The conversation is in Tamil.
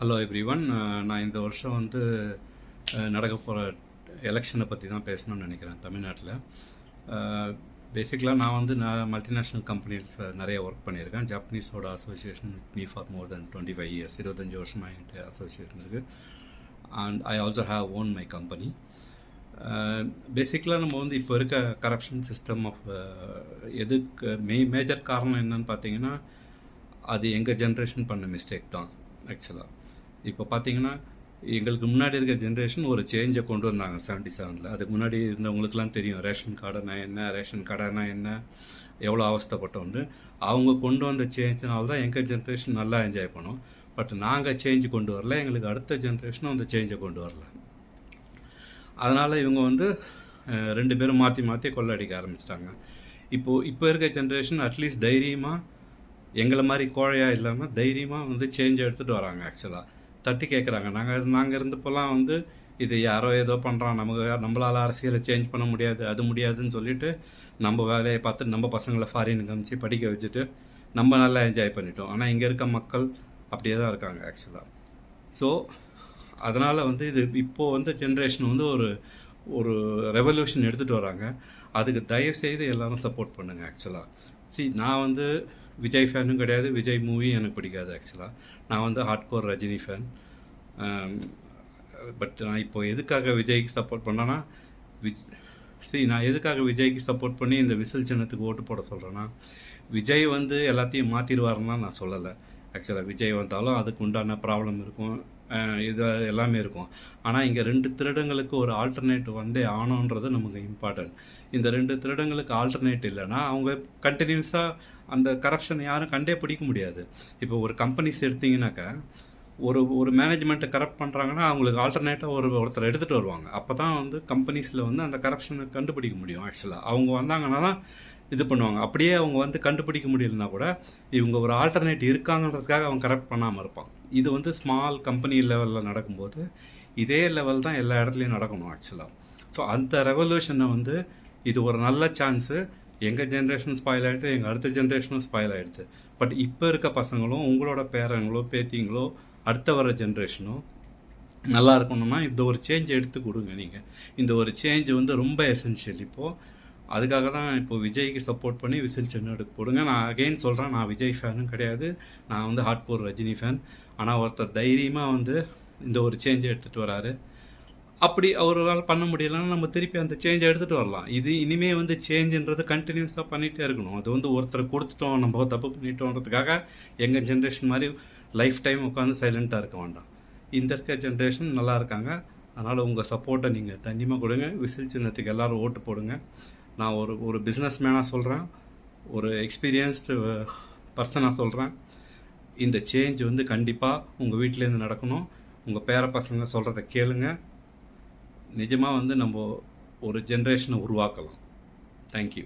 Hello everyone. நான் இந்த வருஷம் வந்து நடக்க போகிற எலெக்ஷனை பற்றி தான் பேசணும்னு நினைக்கிறேன் தமிழ்நாட்டில். பேசிக்கலாக நான் மல்டிநேஷ்னல் கம்பெனிஸ் நிறைய ஒர்க் பண்ணியிருக்கேன். ஜப்பனீஸோட association with me for more than 25 years, 25 வருஷமாக என்கிட்ட அசோசியேஷன் இருக்குது. And I also have own my company. பேசிக்கலாக நம்ம வந்து இப்போ இருக்க கரப்ஷன் சிஸ்டம் ஆஃப் எதுக்கு மேஜர் காரணம் என்னன்னு பார்த்தீங்கன்னா, அது எங்கள் ஜென்ரேஷன் பண்ண மிஸ்டேக் தான் ஆக்சுவலாக. இப்போ பார்த்தீங்கன்னா, எங்களுக்கு முன்னாடி இருக்க ஜென்ரேஷன் ஒரு சேஞ்சை கொண்டு வந்தாங்க 77. அதுக்கு முன்னாடி இருந்தவங்களுக்குலாம் தெரியும் ரேஷன் கார்டுனா என்ன, ரேஷன் கார்டுனா என்ன, எவ்வளோ அவஸ்தைப்பட்டோன்னு. அவங்க கொண்டு வந்த சேஞ்சினால தான் எங்கள் ஜென்ரேஷன் நல்லா என்ஜாய் பண்ணோம். பட் நாங்கள் சேஞ்சு கொண்டு வரல, எங்களுக்கு அடுத்த ஜென்ரேஷனும் அந்த சேஞ்சை கொண்டு வரல. அதனால் இவங்க வந்து ரெண்டு பேரும் மாற்றி மாற்றி கொள்ளடிக்க ஆரம்பிச்சிட்டாங்க. இப்போ இருக்க ஜென்ரேஷன் அட்லீஸ்ட் தைரியமாக, எங்களை மாதிரி கோழையாக இல்லாமல் தைரியமாக வந்து சேஞ்ச் எடுத்துகிட்டு வராங்க. ஆக்சுவலாக தட்டி கேட்குறாங்க. நாங்கள் இருந்தப்போலாம் வந்து இது யாரோ ஏதோ பண்ணுறான், நம்மளால் அரசியலை சேஞ்ச் பண்ண முடியாது, அது முடியாதுன்னு சொல்லிட்டு நம்ம வேலையை பார்த்து நம்ம பசங்களை ஃபாரினுக்கு அனுப்பிச்சு படிக்க வச்சுட்டு நம்ம நல்லா என்ஜாய் பண்ணிட்டோம். ஆனால் இங்கே இருக்க மக்கள் அப்படியே தான் இருக்காங்க ஆக்சுவலாக. ஸோ அதனால் வந்து இது இப்போது வந்து ஜென்ரேஷன் வந்து ஒரு ரெவல்யூஷன் எடுத்துகிட்டு வராங்க. அதுக்கு தயவுசெய்து எல்லோரும் சப்போர்ட் பண்ணுங்கள். ஆக்சுவலாக நான் வந்து விஜய் ஃபேனும் கிடையாது, விஜய் மூவி எனக்கு பிடிக்காது ஆக்சுவலாக. நான் வந்து ஹார்ட்கோர் ரஜினி ஃபேன். பட் நான் இப்போ எதுக்காக விஜய்க்கு சப்போர்ட் பண்ணேன்னா, நான் எதுக்காக விஜய்க்கு சப்போர்ட் பண்ணி இந்த விசில் சின்னத்துக்கு ஓட்டு போட சொல்கிறேன்னா, விஜய் வந்து எல்லாத்தையும் மாற்றிடுவாருன்னா நான் சொல்லலை. ஆக்சுவலாக விஜய் வந்தாலும் அதுக்கு உண்டான ப்ராப்ளம் இருக்கும், இது எல்லாமே இருக்கும். ஆனால் இங்கே 2 திருடங்களுக்கு ஒரு ஆல்டர்னேட்டிவ் வந்தே ஆனோன்றது நமக்கு இம்பார்ட்டன்ட். இந்த 2 திருடங்களுக்கு ஆல்டர்னேட் இல்லைன்னா அவங்க கண்டினியூஸாக அந்த கரப்ஷன் யாரும் கண்டே பிடிக்க முடியாது. இப்போ ஒரு கம்பெனிஸ் எடுத்திங்கனாக்கா, ஒரு மேனேஜ்மெண்ட்டை கரப்ட் பண்ணுறாங்கன்னா அவங்களுக்கு ஆல்டர்னேட்டாக ஒருத்தர் எடுத்துகிட்டு வருவாங்க. அப்போ தான் வந்து கம்பெனிஸில் வந்து அந்த கரப்ஷனை கண்டுபிடிக்க முடியும். ஆக்சுவலாக அவங்க வந்தாங்கன்னா தான் இது பண்ணுவாங்க. அப்படியே அவங்க வந்து கண்டுபிடிக்க முடியலன்னா கூட இவங்க ஒரு ஆல்டர்னேட் இருக்காங்கன்றதுக்காக அவங்க கரெக்ட் பண்ணாமல் இருப்பாங்க. இது வந்து ஸ்மால் கம்பெனி லெவலில் நடக்கும்போது இதே லெவல் தான் எல்லா இடத்துலையும் நடக்கணும் ஆக்சுவலாக. ஸோ அந்த ரெவல்யூஷனை வந்து இது ஒரு நல்ல சான்ஸு. எங்கள் ஜென்ரேஷன் ஸ்பாயில் ஆகிடுது, எங்கள் அடுத்த ஜென்ரேஷனும் ஸ்பாயில் ஆகிடுது. பட் இப்போ இருக்க பசங்களும் உங்களோட பேரங்களோ பேத்திங்களோ அடுத்த வர ஜென்ரேஷனோ நல்லா இருக்கணும்னா இந்த ஒரு சேஞ்ச் எடுத்து கொடுங்க. நீங்கள் இந்த ஒரு சேஞ்ச் வந்து ரொம்ப எசென்ஷியல் இப்போது. அதுக்காக தான் இப்போது விஜய்க்கு சப்போர்ட் பண்ணி விசில் சின்னத்துக்கு போடுங்க. நான் அகெயின் சொல்கிறேன், நான் விஜய் ஃபேனும் கிடையாது, நான் வந்து ஹார்ட்கோர் ரஜினி ஃபேன். ஆனால் ஒருத்தர் தைரியமாக வந்து இந்த ஒரு சேஞ்சை எடுத்துகிட்டு வராரு. அப்படி அவரால் பண்ண முடியலன்னா நம்ம திருப்பி அந்த சேஞ்சை எடுத்துகிட்டு வரலாம். இது இனிமேல் வந்து சேஞ்சுன்றது கண்டினியூஸாக பண்ணிகிட்டே இருக்கணும். அது வந்து ஒருத்தர் கொடுத்துட்டோம், நம்ம தப்பு பண்ணிட்டோன்றதுக்காக எங்கள் ஜென்ரேஷன் மாதிரி லைஃப் டைம் உட்காந்து சைலண்ட்டாக இருக்க வேண்டாம். இந்த இருக்க ஜென்ரேஷன் நல்லா இருக்காங்க. அதனால் உங்கள் சப்போர்ட்டை நீங்கள் தனியாக கொடுங்க. விசில் சின்னத்துக்கு எல்லோரும் ஓட்டு போடுங்க. நான் ஒரு பிஸ்னஸ் மேனாக சொல்கிறேன், ஒரு எக்ஸ்பீரியன்ஸ்டு பர்சனாக சொல்கிறேன். இந்த சேஞ்ச் வந்து கண்டிப்பாக உங்கள் வீட்டிலேருந்து நடக்கணும். உங்கள் பேர பசங்க சொல்கிறத கேளுங்க. நிஜமாக வந்து நம்ம ஒரு ஜென்ரேஷனை உருவாக்கலாம். தேங்க்யூ.